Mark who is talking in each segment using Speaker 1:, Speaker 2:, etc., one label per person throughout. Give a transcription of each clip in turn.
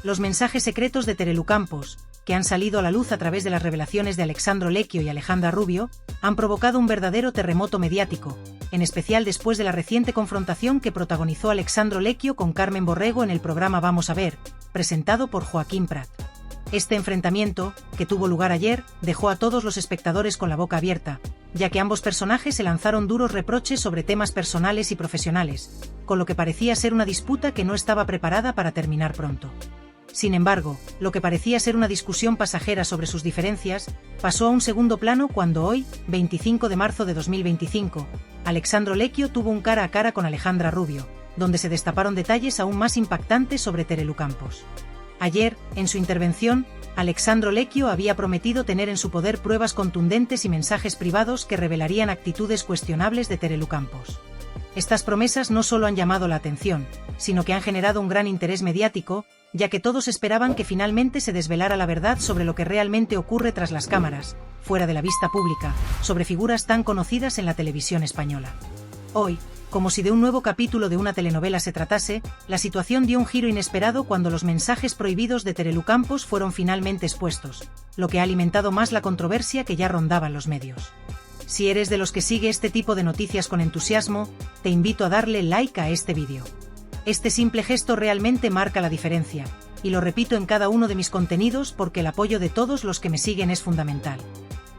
Speaker 1: Los mensajes secretos de Terelu Campos, que han salido a la luz a través de las revelaciones de Alexandro Lecchio y Alejandra Rubio, han provocado un verdadero terremoto mediático, en especial después de la reciente confrontación que protagonizó Alexandro Lecchio con Carmen Borrego en el programa Vamos a ver, presentado por Joaquín Prat. Este enfrentamiento, que tuvo lugar ayer, dejó a todos los espectadores con la boca abierta, ya que ambos personajes se lanzaron duros reproches sobre temas personales y profesionales, con lo que parecía ser una disputa que no estaba preparada para terminar pronto. Sin embargo, lo que parecía ser una discusión pasajera sobre sus diferencias, pasó a un segundo plano cuando hoy, 25 de marzo de 2025, Alexandro Lecchio tuvo un cara a cara con Alejandra Rubio, donde se destaparon detalles aún más impactantes sobre Terelu Campos. Ayer, en su intervención, Alexandro Lecchio había prometido tener en su poder pruebas contundentes y mensajes privados que revelarían actitudes cuestionables de Terelu Campos. Estas promesas no solo han llamado la atención, sino que han generado un gran interés mediático, ya que todos esperaban que finalmente se desvelara la verdad sobre lo que realmente ocurre tras las cámaras, fuera de la vista pública, sobre figuras tan conocidas en la televisión española. Hoy, como si de un nuevo capítulo de una telenovela se tratase, la situación dio un giro inesperado cuando los mensajes prohibidos de Terelu Campos fueron finalmente expuestos, lo que ha alimentado más la controversia que ya rondaba en los medios. Si eres de los que sigue este tipo de noticias con entusiasmo, te invito a darle like a este vídeo. Este simple gesto realmente marca la diferencia, y lo repito en cada uno de mis contenidos porque el apoyo de todos los que me siguen es fundamental.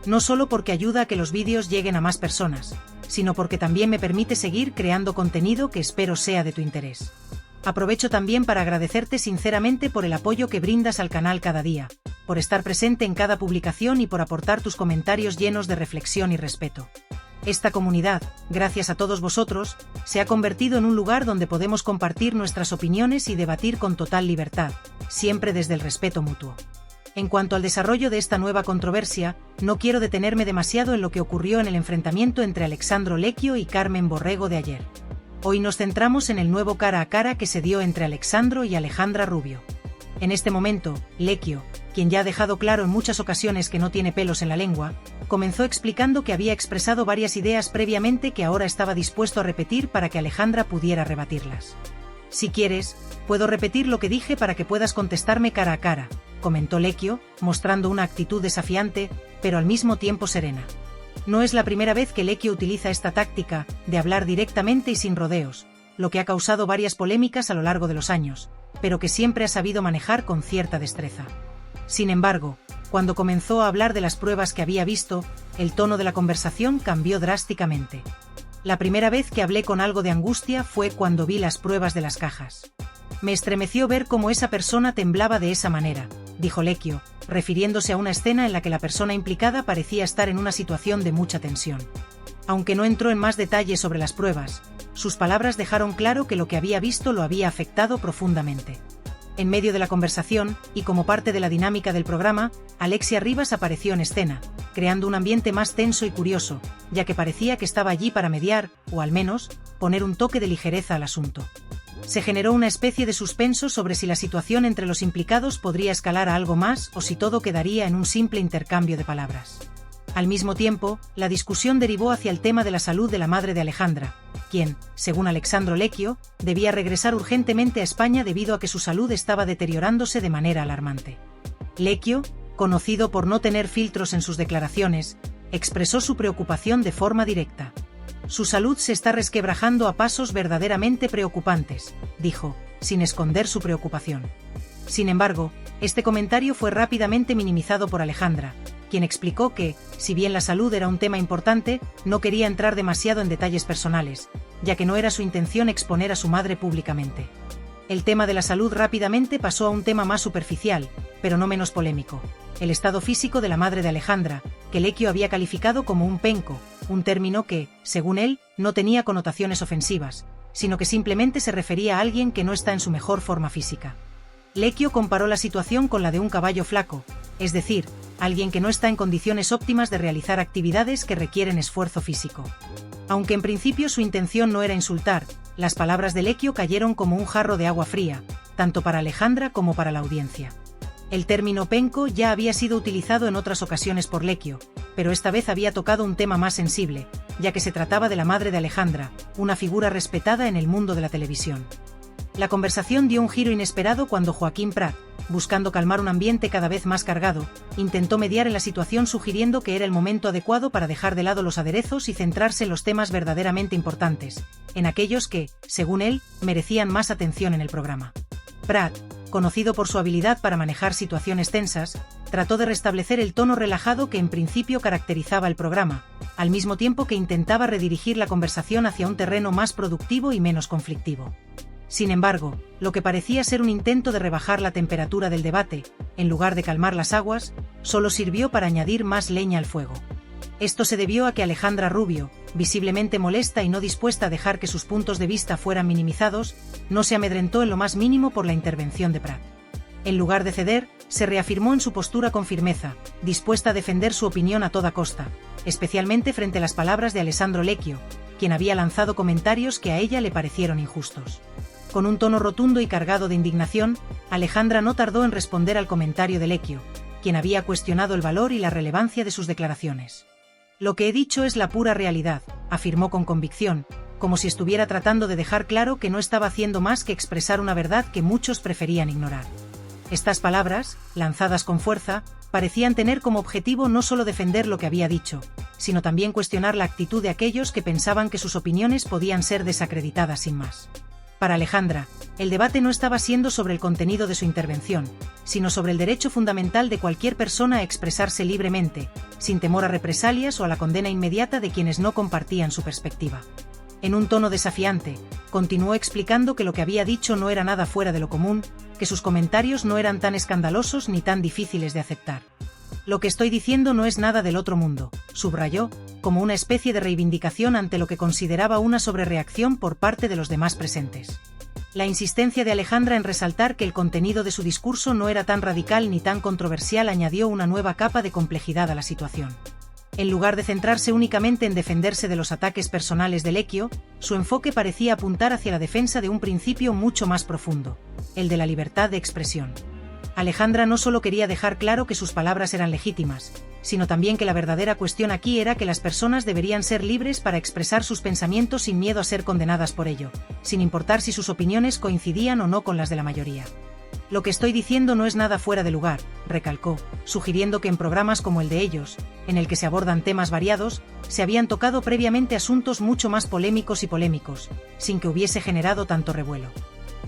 Speaker 1: No solo porque ayuda a que los vídeos lleguen a más personas, sino porque también me permite seguir creando contenido que espero sea de tu interés. Aprovecho también para agradecerte sinceramente por el apoyo que brindas al canal cada día, por estar presente en cada publicación y por aportar tus comentarios llenos de reflexión y respeto. Esta comunidad, gracias a todos vosotros, se ha convertido en un lugar donde podemos compartir nuestras opiniones y debatir con total libertad, siempre desde el respeto mutuo. En cuanto al desarrollo de esta nueva controversia, no quiero detenerme demasiado en lo que ocurrió en el enfrentamiento entre Alexandro Lecchio y Carmen Borrego de ayer. Hoy nos centramos en el nuevo cara a cara que se dio entre Alexandro y Alejandra Rubio. En este momento, Lecchio, quien ya ha dejado claro en muchas ocasiones que no tiene pelos en la lengua, comenzó explicando que había expresado varias ideas previamente que ahora estaba dispuesto a repetir para que Alejandra pudiera rebatirlas. Si quieres, puedo repetir lo que dije para que puedas contestarme cara a cara, comentó Lecchio, mostrando una actitud desafiante, pero al mismo tiempo serena. No es la primera vez que Lecchio utiliza esta táctica, de hablar directamente y sin rodeos, lo que ha causado varias polémicas a lo largo de los años, pero que siempre ha sabido manejar con cierta destreza. Sin embargo, cuando comenzó a hablar de las pruebas que había visto, el tono de la conversación cambió drásticamente. La primera vez que hablé con algo de angustia fue cuando vi las pruebas de las cajas. Me estremeció ver cómo esa persona temblaba de esa manera, dijo Lecchio, refiriéndose a una escena en la que la persona implicada parecía estar en una situación de mucha tensión. Aunque no entró en más detalles sobre las pruebas, sus palabras dejaron claro que lo que había visto lo había afectado profundamente. En medio de la conversación, y como parte de la dinámica del programa, Alexia Rivas apareció en escena, creando un ambiente más tenso y curioso, ya que parecía que estaba allí para mediar, o al menos, poner un toque de ligereza al asunto. Se generó una especie de suspenso sobre si la situación entre los implicados podría escalar a algo más o si todo quedaría en un simple intercambio de palabras. Al mismo tiempo, la discusión derivó hacia el tema de la salud de la madre de Alejandra, quien, según Alexandro Lecchio, debía regresar urgentemente a España debido a que su salud estaba deteriorándose de manera alarmante. Lecchio, conocido por no tener filtros en sus declaraciones, expresó su preocupación de forma directa. Su salud se está resquebrajando a pasos verdaderamente preocupantes, dijo, sin esconder su preocupación. Sin embargo, este comentario fue rápidamente minimizado por Alejandra, quien explicó que, si bien la salud era un tema importante, no quería entrar demasiado en detalles personales, ya que no era su intención exponer a su madre públicamente. El tema de la salud rápidamente pasó a un tema más superficial, pero no menos polémico: el estado físico de la madre de Alejandra, que Lecchio había calificado como un penco, un término que, según él, no tenía connotaciones ofensivas, sino que simplemente se refería a alguien que no está en su mejor forma física. Lecchio comparó la situación con la de un caballo flaco, es decir, alguien que no está en condiciones óptimas de realizar actividades que requieren esfuerzo físico. Aunque en principio su intención no era insultar, las palabras de Lecchio cayeron como un jarro de agua fría, tanto para Alejandra como para la audiencia. El término penco ya había sido utilizado en otras ocasiones por Lecchio, pero esta vez había tocado un tema más sensible, ya que se trataba de la madre de Alejandra, una figura respetada en el mundo de la televisión. La conversación dio un giro inesperado cuando Joaquín Prat, buscando calmar un ambiente cada vez más cargado, intentó mediar en la situación sugiriendo que era el momento adecuado para dejar de lado los aderezos y centrarse en los temas verdaderamente importantes, en aquellos que, según él, merecían más atención en el programa. Prat, conocido por su habilidad para manejar situaciones tensas, trató de restablecer el tono relajado que en principio caracterizaba el programa, al mismo tiempo que intentaba redirigir la conversación hacia un terreno más productivo y menos conflictivo. Sin embargo, lo que parecía ser un intento de rebajar la temperatura del debate, en lugar de calmar las aguas, solo sirvió para añadir más leña al fuego. Esto se debió a que Alejandra Rubio, visiblemente molesta y no dispuesta a dejar que sus puntos de vista fueran minimizados, no se amedrentó en lo más mínimo por la intervención de Prat. En lugar de ceder, se reafirmó en su postura con firmeza, dispuesta a defender su opinión a toda costa, especialmente frente a las palabras de Alessandro Lecchio, quien había lanzado comentarios que a ella le parecieron injustos. Con un tono rotundo y cargado de indignación, Alejandra no tardó en responder al comentario de Lecchio, quien había cuestionado el valor y la relevancia de sus declaraciones. «Lo que he dicho es la pura realidad», afirmó con convicción, como si estuviera tratando de dejar claro que no estaba haciendo más que expresar una verdad que muchos preferían ignorar. Estas palabras, lanzadas con fuerza, parecían tener como objetivo no solo defender lo que había dicho, sino también cuestionar la actitud de aquellos que pensaban que sus opiniones podían ser desacreditadas sin más. Para Alejandra, el debate no estaba siendo sobre el contenido de su intervención, sino sobre el derecho fundamental de cualquier persona a expresarse libremente, sin temor a represalias o a la condena inmediata de quienes no compartían su perspectiva. En un tono desafiante, continuó explicando que lo que había dicho no era nada fuera de lo común, que sus comentarios no eran tan escandalosos ni tan difíciles de aceptar. «Lo que estoy diciendo no es nada del otro mundo», subrayó, como una especie de reivindicación ante lo que consideraba una sobrereacción por parte de los demás presentes. La insistencia de Alejandra en resaltar que el contenido de su discurso no era tan radical ni tan controversial añadió una nueva capa de complejidad a la situación. En lugar de centrarse únicamente en defenderse de los ataques personales de Lecchio, su enfoque parecía apuntar hacia la defensa de un principio mucho más profundo, el de la libertad de expresión. Alejandra no solo quería dejar claro que sus palabras eran legítimas, sino también que la verdadera cuestión aquí era que las personas deberían ser libres para expresar sus pensamientos sin miedo a ser condenadas por ello, sin importar si sus opiniones coincidían o no con las de la mayoría. «Lo que estoy diciendo no es nada fuera de lugar», recalcó, sugiriendo que en programas como el de ellos, en el que se abordan temas variados, se habían tocado previamente asuntos mucho más polémicos, sin que hubiese generado tanto revuelo.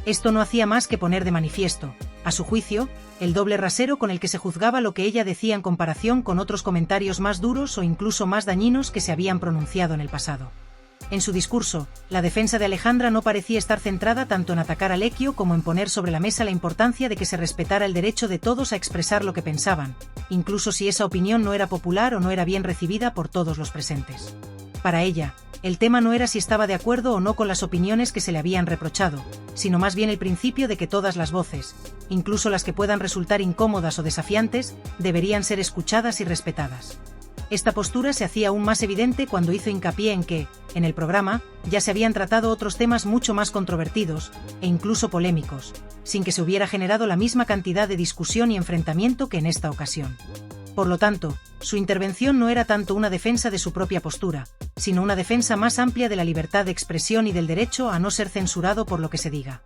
Speaker 1: Esto no hacía más que poner de manifiesto, a su juicio, el doble rasero con el que se juzgaba lo que ella decía en comparación con otros comentarios más duros o incluso más dañinos que se habían pronunciado en el pasado. En su discurso, la defensa de Alejandra no parecía estar centrada tanto en atacar a Lecchio como en poner sobre la mesa la importancia de que se respetara el derecho de todos a expresar lo que pensaban, incluso si esa opinión no era popular o no era bien recibida por todos los presentes. Para ella, el tema no era si estaba de acuerdo o no con las opiniones que se le habían reprochado, sino más bien el principio de que todas las voces, incluso las que puedan resultar incómodas o desafiantes, deberían ser escuchadas y respetadas. Esta postura se hacía aún más evidente cuando hizo hincapié en que, en el programa, ya se habían tratado otros temas mucho más controvertidos, e incluso polémicos, sin que se hubiera generado la misma cantidad de discusión y enfrentamiento que en esta ocasión. Por lo tanto, su intervención no era tanto una defensa de su propia postura, sino una defensa más amplia de la libertad de expresión y del derecho a no ser censurado por lo que se diga.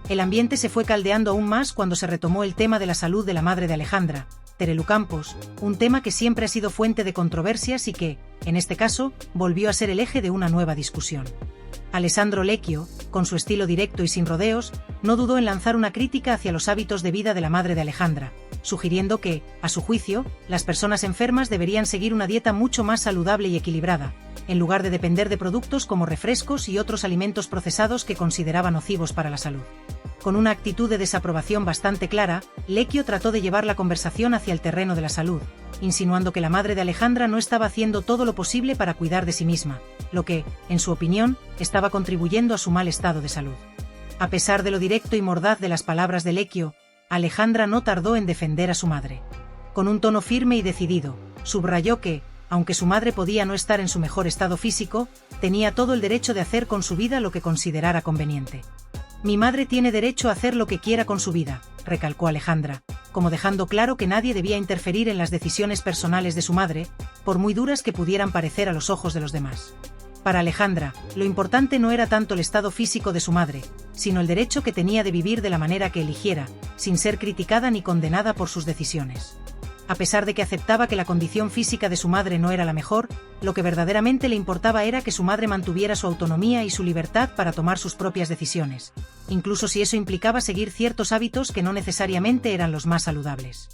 Speaker 1: El ambiente se fue caldeando aún más cuando se retomó el tema de la salud de la madre de Alejandra, Terelu Campos, un tema que siempre ha sido fuente de controversias y que, en este caso, volvió a ser el eje de una nueva discusión. Alessandro Lecchio, con su estilo directo y sin rodeos, no dudó en lanzar una crítica hacia los hábitos de vida de la madre de Alejandra, sugiriendo que, a su juicio, las personas enfermas deberían seguir una dieta mucho más saludable y equilibrada, en lugar de depender de productos como refrescos y otros alimentos procesados que consideraba nocivos para la salud. Con una actitud de desaprobación bastante clara, Lecchio trató de llevar la conversación hacia el terreno de la salud, insinuando que la madre de Alejandra no estaba haciendo todo lo posible para cuidar de sí misma, lo que, en su opinión, estaba contribuyendo a su mal estado de salud. A pesar de lo directo y mordaz de las palabras de Lecchio, Alejandra no tardó en defender a su madre. Con un tono firme y decidido, subrayó que, aunque su madre podía no estar en su mejor estado físico, tenía todo el derecho de hacer con su vida lo que considerara conveniente. «Mi madre tiene derecho a hacer lo que quiera con su vida», recalcó Alejandra, como dejando claro que nadie debía interferir en las decisiones personales de su madre, por muy duras que pudieran parecer a los ojos de los demás. Para Alejandra, lo importante no era tanto el estado físico de su madre, sino el derecho que tenía de vivir de la manera que eligiera, sin ser criticada ni condenada por sus decisiones. A pesar de que aceptaba que la condición física de su madre no era la mejor, lo que verdaderamente le importaba era que su madre mantuviera su autonomía y su libertad para tomar sus propias decisiones, incluso si eso implicaba seguir ciertos hábitos que no necesariamente eran los más saludables.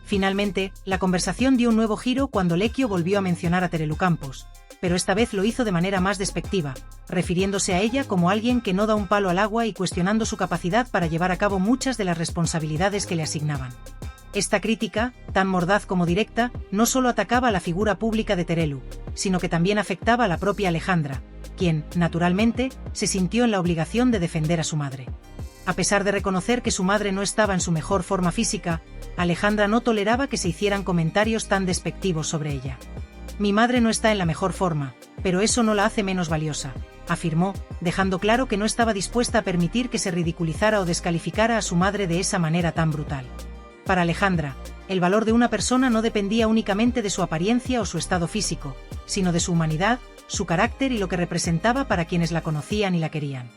Speaker 1: Finalmente, la conversación dio un nuevo giro cuando Lecchio volvió a mencionar a Terelu Campos, pero esta vez lo hizo de manera más despectiva, refiriéndose a ella como alguien que no da un palo al agua y cuestionando su capacidad para llevar a cabo muchas de las responsabilidades que le asignaban. Esta crítica, tan mordaz como directa, no solo atacaba a la figura pública de Terelu, sino que también afectaba a la propia Alejandra, quien, naturalmente, se sintió en la obligación de defender a su madre. A pesar de reconocer que su madre no estaba en su mejor forma física, Alejandra no toleraba que se hicieran comentarios tan despectivos sobre ella. «Mi madre no está en la mejor forma, pero eso no la hace menos valiosa», afirmó, dejando claro que no estaba dispuesta a permitir que se ridiculizara o descalificara a su madre de esa manera tan brutal. Para Alejandra, el valor de una persona no dependía únicamente de su apariencia o su estado físico, sino de su humanidad, su carácter y lo que representaba para quienes la conocían y la querían.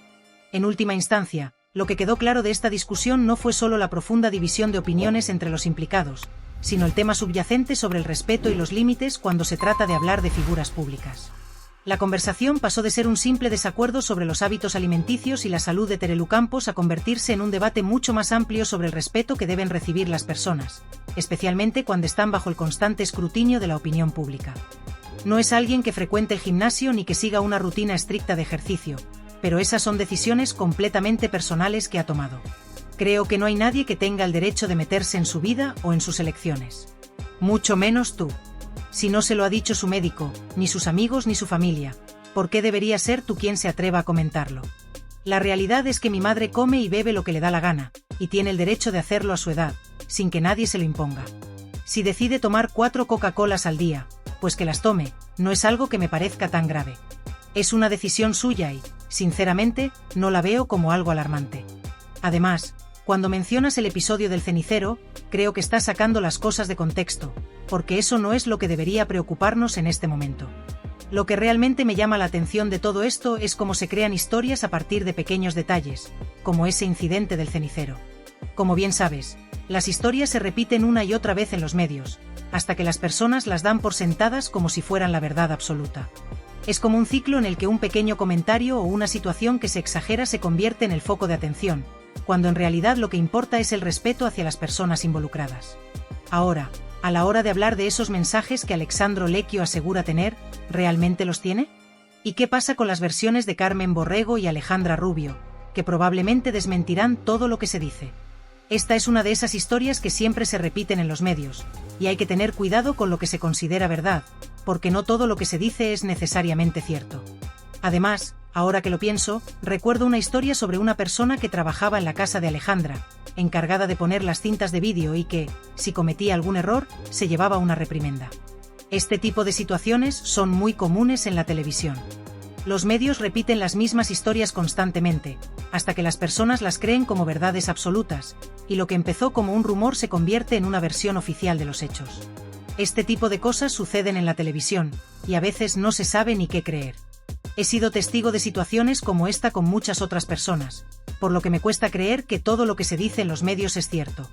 Speaker 1: En última instancia, lo que quedó claro de esta discusión no fue solo la profunda división de opiniones entre los implicados, sino el tema subyacente sobre el respeto y los límites cuando se trata de hablar de figuras públicas. La conversación pasó de ser un simple desacuerdo sobre los hábitos alimenticios y la salud de Terelu Campos a convertirse en un debate mucho más amplio sobre el respeto que deben recibir las personas, especialmente cuando están bajo el constante escrutinio de la opinión pública. No es alguien que frecuente el gimnasio ni que siga una rutina estricta de ejercicio, pero esas son decisiones completamente personales que ha tomado. Creo que no hay nadie que tenga el derecho de meterse en su vida o en sus elecciones. Mucho menos tú. Si no se lo ha dicho su médico, ni sus amigos ni su familia, ¿por qué debería ser tú quien se atreva a comentarlo? La realidad es que mi madre come y bebe lo que le da la gana, y tiene el derecho de hacerlo a su edad, sin que nadie se lo imponga. Si decide tomar 4 Coca-Colas al día, pues que las tome, no es algo que me parezca tan grave. Es una decisión suya y, sinceramente, no la veo como algo alarmante. Además, cuando mencionas el episodio del cenicero, creo que estás sacando las cosas de contexto, porque eso no es lo que debería preocuparnos en este momento. Lo que realmente me llama la atención de todo esto es cómo se crean historias a partir de pequeños detalles, como ese incidente del cenicero. Como bien sabes, las historias se repiten una y otra vez en los medios, hasta que las personas las dan por sentadas como si fueran la verdad absoluta. Es como un ciclo en el que un pequeño comentario o una situación que se exagera se convierte en el foco de atención, cuando en realidad lo que importa es el respeto hacia las personas involucradas. Ahora, a la hora de hablar de esos mensajes que Alexandro Lecchio asegura tener, ¿realmente los tiene? ¿Y qué pasa con las versiones de Carmen Borrego y Alejandra Rubio, que probablemente desmentirán todo lo que se dice? Esta es una de esas historias que siempre se repiten en los medios, y hay que tener cuidado con lo que se considera verdad, porque no todo lo que se dice es necesariamente cierto. Además, ahora que lo pienso, recuerdo una historia sobre una persona que trabajaba en la casa de Alejandra, encargada de poner las cintas de vídeo y que, si cometía algún error, se llevaba una reprimenda. Este tipo de situaciones son muy comunes en la televisión. Los medios repiten las mismas historias constantemente, hasta que las personas las creen como verdades absolutas, y lo que empezó como un rumor se convierte en una versión oficial de los hechos. Este tipo de cosas suceden en la televisión, y a veces no se sabe ni qué creer. He sido testigo de situaciones como esta con muchas otras personas, por lo que me cuesta creer que todo lo que se dice en los medios es cierto.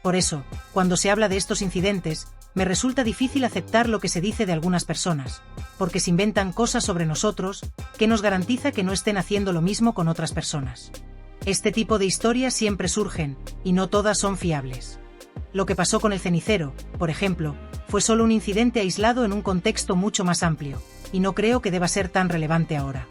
Speaker 1: Por eso, cuando se habla de estos incidentes, me resulta difícil aceptar lo que se dice de algunas personas, porque se inventan cosas sobre nosotros, que nos garantiza que no estén haciendo lo mismo con otras personas. Este tipo de historias siempre surgen, y no todas son fiables. Lo que pasó con el cenicero, por ejemplo, fue solo un incidente aislado en un contexto mucho más amplio, y no creo que deba ser tan relevante ahora.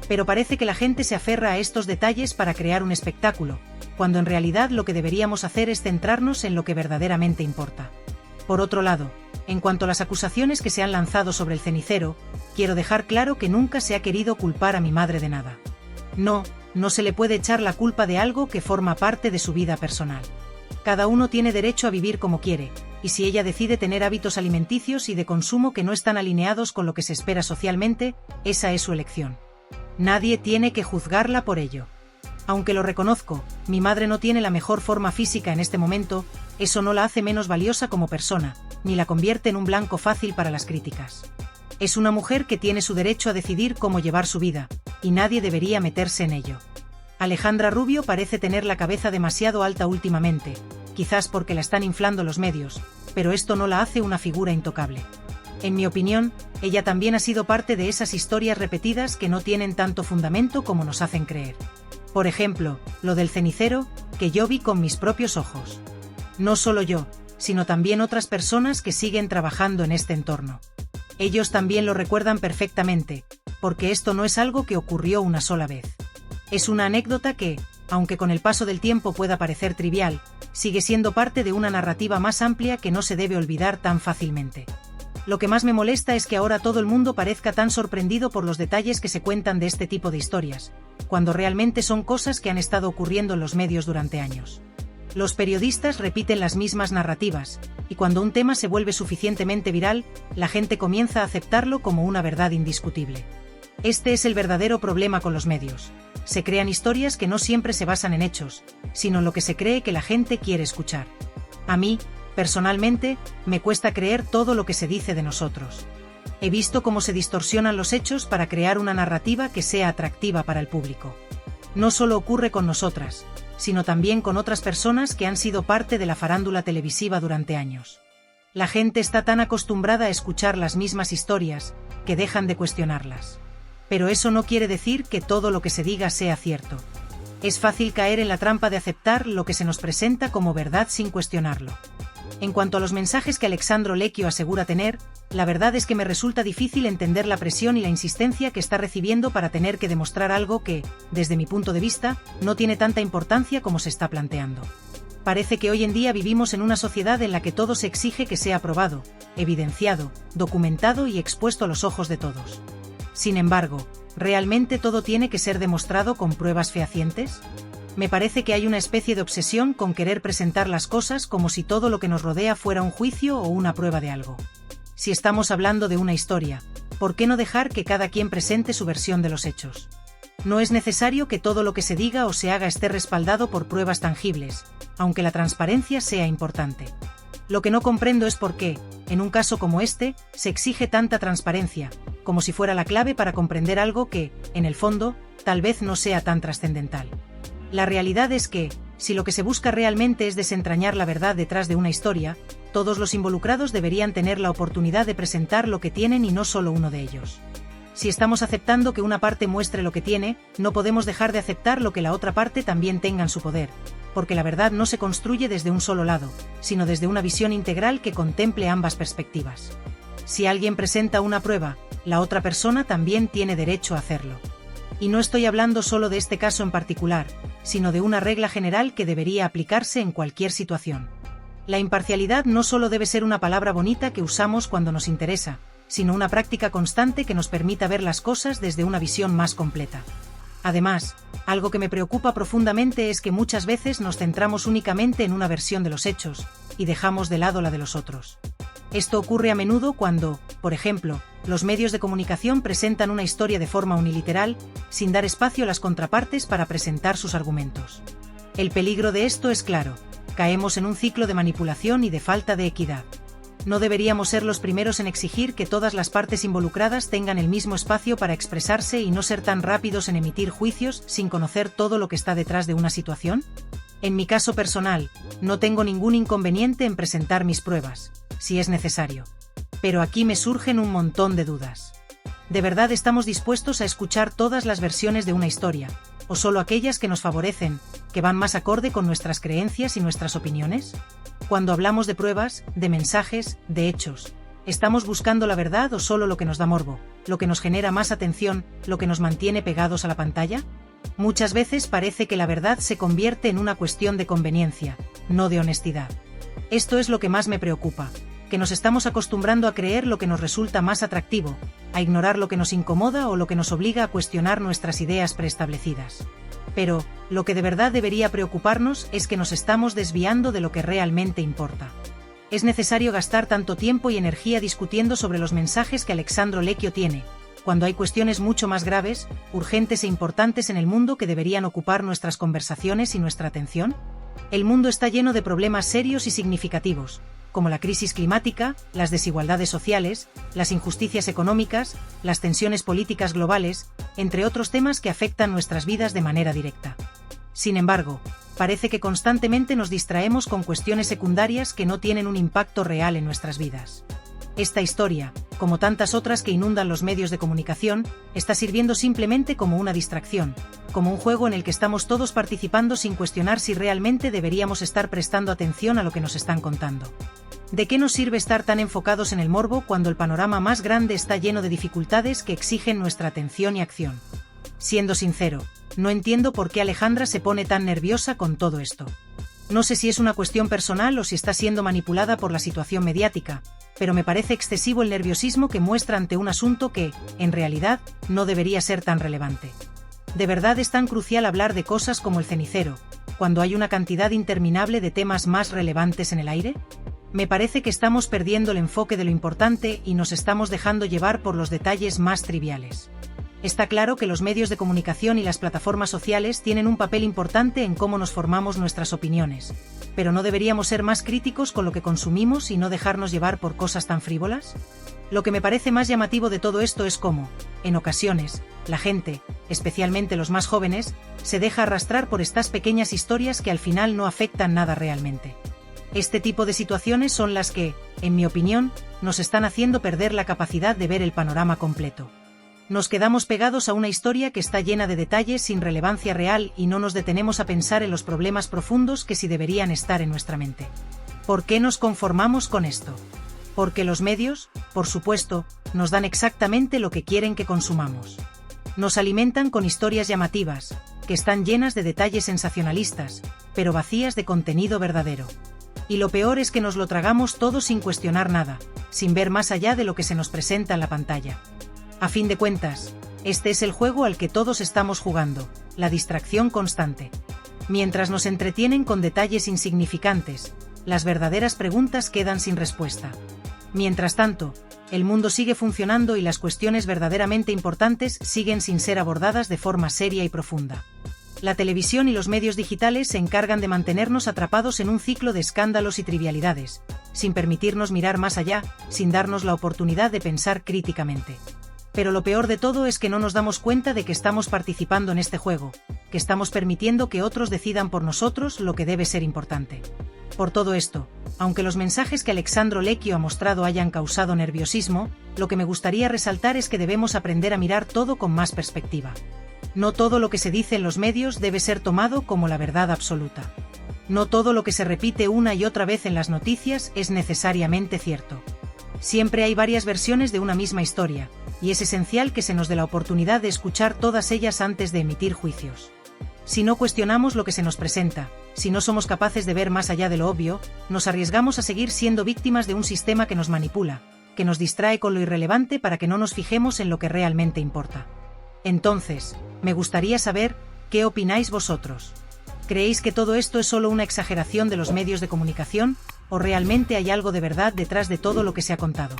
Speaker 1: Pero parece que la gente se aferra a estos detalles para crear un espectáculo, cuando en realidad lo que deberíamos hacer es centrarnos en lo que verdaderamente importa. Por otro lado, en cuanto a las acusaciones que se han lanzado sobre el cenicero, quiero dejar claro que nunca se ha querido culpar a mi madre de nada. No se le puede echar la culpa de algo que forma parte de su vida personal. Cada uno tiene derecho a vivir como quiere, y si ella decide tener hábitos alimenticios y de consumo que no están alineados con lo que se espera socialmente, esa es su elección. Nadie tiene que juzgarla por ello. Aunque lo reconozco, mi madre no tiene la mejor forma física en este momento, eso no la hace menos valiosa como persona, ni la convierte en un blanco fácil para las críticas. Es una mujer que tiene su derecho a decidir cómo llevar su vida, y nadie debería meterse en ello. Alejandra Rubio parece tener la cabeza demasiado alta últimamente, quizás porque la están inflando los medios, pero esto no la hace una figura intocable. En mi opinión, ella también ha sido parte de esas historias repetidas que no tienen tanto fundamento como nos hacen creer. Por ejemplo, lo del cenicero, que yo vi con mis propios ojos. No solo yo, sino también otras personas que siguen trabajando en este entorno. Ellos también lo recuerdan perfectamente, porque esto no es algo que ocurrió una sola vez. Es una anécdota que, aunque con el paso del tiempo pueda parecer trivial, sigue siendo parte de una narrativa más amplia que no se debe olvidar tan fácilmente. Lo que más me molesta es que ahora todo el mundo parezca tan sorprendido por los detalles que se cuentan de este tipo de historias, cuando realmente son cosas que han estado ocurriendo en los medios durante años. Los periodistas repiten las mismas narrativas, y cuando un tema se vuelve suficientemente viral, la gente comienza a aceptarlo como una verdad indiscutible. Este es el verdadero problema con los medios. Se crean historias que no siempre se basan en hechos, sino en lo que se cree que la gente quiere escuchar. A mí, personalmente, me cuesta creer todo lo que se dice de nosotros. He visto cómo se distorsionan los hechos para crear una narrativa que sea atractiva para el público. No solo ocurre con nosotras, sino también con otras personas que han sido parte de la farándula televisiva durante años. La gente está tan acostumbrada a escuchar las mismas historias, que dejan de cuestionarlas. Pero eso no quiere decir que todo lo que se diga sea cierto. Es fácil caer en la trampa de aceptar lo que se nos presenta como verdad sin cuestionarlo. En cuanto a los mensajes que Alexandro Lecchio asegura tener, la verdad es que me resulta difícil entender la presión y la insistencia que está recibiendo para tener que demostrar algo que, desde mi punto de vista, no tiene tanta importancia como se está planteando. Parece que hoy en día vivimos en una sociedad en la que todo se exige que sea probado, evidenciado, documentado y expuesto a los ojos de todos. Sin embargo, ¿realmente todo tiene que ser demostrado con pruebas fehacientes? Me parece que hay una especie de obsesión con querer presentar las cosas como si todo lo que nos rodea fuera un juicio o una prueba de algo. Si estamos hablando de una historia, ¿por qué no dejar que cada quien presente su versión de los hechos? No es necesario que todo lo que se diga o se haga esté respaldado por pruebas tangibles, aunque la transparencia sea importante. Lo que no comprendo es por qué, en un caso como este, se exige tanta transparencia, como si fuera la clave para comprender algo que, en el fondo, tal vez no sea tan trascendental. La realidad es que, si lo que se busca realmente es desentrañar la verdad detrás de una historia, todos los involucrados deberían tener la oportunidad de presentar lo que tienen y no solo uno de ellos. Si estamos aceptando que una parte muestre lo que tiene, no podemos dejar de aceptar lo que la otra parte también tenga en su poder, porque la verdad no se construye desde un solo lado, sino desde una visión integral que contemple ambas perspectivas. Si alguien presenta una prueba, la otra persona también tiene derecho a hacerlo. Y no estoy hablando solo de este caso en particular, sino de una regla general que debería aplicarse en cualquier situación. La imparcialidad no solo debe ser una palabra bonita que usamos cuando nos interesa, sino una práctica constante que nos permita ver las cosas desde una visión más completa. Además, algo que me preocupa profundamente es que muchas veces nos centramos únicamente en una versión de los hechos, y dejamos de lado la de los otros. Esto ocurre a menudo cuando, por ejemplo, los medios de comunicación presentan una historia de forma uniliteral, sin dar espacio a las contrapartes para presentar sus argumentos. El peligro de esto es claro: caemos en un ciclo de manipulación y de falta de equidad. No deberíamos ser los primeros en exigir que todas las partes involucradas tengan el mismo espacio para expresarse y no ser tan rápidos en emitir juicios sin conocer todo lo que está detrás de una situación. En mi caso personal, no tengo ningún inconveniente en presentar mis pruebas, si es necesario. Pero aquí me surgen un montón de dudas. ¿De verdad estamos dispuestos a escuchar todas las versiones de una historia, o solo aquellas que nos favorecen, que van más acorde con nuestras creencias y nuestras opiniones? Cuando hablamos de pruebas, de mensajes, de hechos, ¿estamos buscando la verdad o solo lo que nos da morbo, lo que nos genera más atención, lo que nos mantiene pegados a la pantalla? Muchas veces parece que la verdad se convierte en una cuestión de conveniencia, no de honestidad. Esto es lo que más me preocupa, que nos estamos acostumbrando a creer lo que nos resulta más atractivo, a ignorar lo que nos incomoda o lo que nos obliga a cuestionar nuestras ideas preestablecidas. Pero, lo que de verdad debería preocuparnos es que nos estamos desviando de lo que realmente importa. Es necesario gastar tanto tiempo y energía discutiendo sobre los mensajes que Alexandro Lecchio tiene, cuando hay cuestiones mucho más graves, urgentes e importantes en el mundo que deberían ocupar nuestras conversaciones y nuestra atención. El mundo está lleno de problemas serios y significativos, como la crisis climática, las desigualdades sociales, las injusticias económicas, las tensiones políticas globales, entre otros temas que afectan nuestras vidas de manera directa. Sin embargo, parece que constantemente nos distraemos con cuestiones secundarias que no tienen un impacto real en nuestras vidas. Esta historia, como tantas otras que inundan los medios de comunicación, está sirviendo simplemente como una distracción, como un juego en el que estamos todos participando sin cuestionar si realmente deberíamos estar prestando atención a lo que nos están contando. ¿De qué nos sirve estar tan enfocados en el morbo cuando el panorama más grande está lleno de dificultades que exigen nuestra atención y acción? Siendo sincero, no entiendo por qué Alejandra se pone tan nerviosa con todo esto. No sé si es una cuestión personal o si está siendo manipulada por la situación mediática, pero me parece excesivo el nerviosismo que muestra ante un asunto que, en realidad, no debería ser tan relevante. ¿De verdad es tan crucial hablar de cosas como el cenicero, cuando hay una cantidad interminable de temas más relevantes en el aire? Me parece que estamos perdiendo el enfoque de lo importante y nos estamos dejando llevar por los detalles más triviales. Está claro que los medios de comunicación y las plataformas sociales tienen un papel importante en cómo nos formamos nuestras opiniones, pero ¿no deberíamos ser más críticos con lo que consumimos y no dejarnos llevar por cosas tan frívolas? Lo que me parece más llamativo de todo esto es cómo, en ocasiones, la gente, especialmente los más jóvenes, se deja arrastrar por estas pequeñas historias que al final no afectan nada realmente. Este tipo de situaciones son las que, en mi opinión, nos están haciendo perder la capacidad de ver el panorama completo. Nos quedamos pegados a una historia que está llena de detalles sin relevancia real y no nos detenemos a pensar en los problemas profundos que sí deberían estar en nuestra mente. ¿Por qué nos conformamos con esto? Porque los medios, por supuesto, nos dan exactamente lo que quieren que consumamos. Nos alimentan con historias llamativas, que están llenas de detalles sensacionalistas, pero vacías de contenido verdadero. Y lo peor es que nos lo tragamos todo sin cuestionar nada, sin ver más allá de lo que se nos presenta en la pantalla. A fin de cuentas, este es el juego al que todos estamos jugando, la distracción constante. Mientras nos entretienen con detalles insignificantes, las verdaderas preguntas quedan sin respuesta. Mientras tanto, el mundo sigue funcionando y las cuestiones verdaderamente importantes siguen sin ser abordadas de forma seria y profunda. La televisión y los medios digitales se encargan de mantenernos atrapados en un ciclo de escándalos y trivialidades, sin permitirnos mirar más allá, sin darnos la oportunidad de pensar críticamente. Pero lo peor de todo es que no nos damos cuenta de que estamos participando en este juego, que estamos permitiendo que otros decidan por nosotros lo que debe ser importante. Por todo esto, aunque los mensajes que Alexandro Lecchio ha mostrado hayan causado nerviosismo, lo que me gustaría resaltar es que debemos aprender a mirar todo con más perspectiva. No todo lo que se dice en los medios debe ser tomado como la verdad absoluta. No todo lo que se repite una y otra vez en las noticias es necesariamente cierto. Siempre hay varias versiones de una misma historia, y es esencial que se nos dé la oportunidad de escuchar todas ellas antes de emitir juicios. Si no cuestionamos lo que se nos presenta, si no somos capaces de ver más allá de lo obvio, nos arriesgamos a seguir siendo víctimas de un sistema que nos manipula, que nos distrae con lo irrelevante para que no nos fijemos en lo que realmente importa. Entonces, me gustaría saber, ¿qué opináis vosotros? ¿Creéis que todo esto es solo una exageración de los medios de comunicación, o realmente hay algo de verdad detrás de todo lo que se ha contado?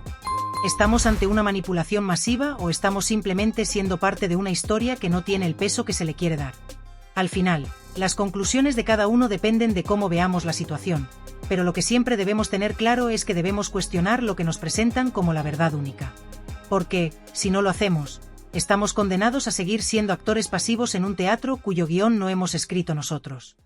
Speaker 1: ¿Estamos ante una manipulación masiva o estamos simplemente siendo parte de una historia que no tiene el peso que se le quiere dar? Al final, las conclusiones de cada uno dependen de cómo veamos la situación, pero lo que siempre debemos tener claro es que debemos cuestionar lo que nos presentan como la verdad única. Porque, si no lo hacemos, estamos condenados a seguir siendo actores pasivos en un teatro cuyo guión no hemos escrito nosotros.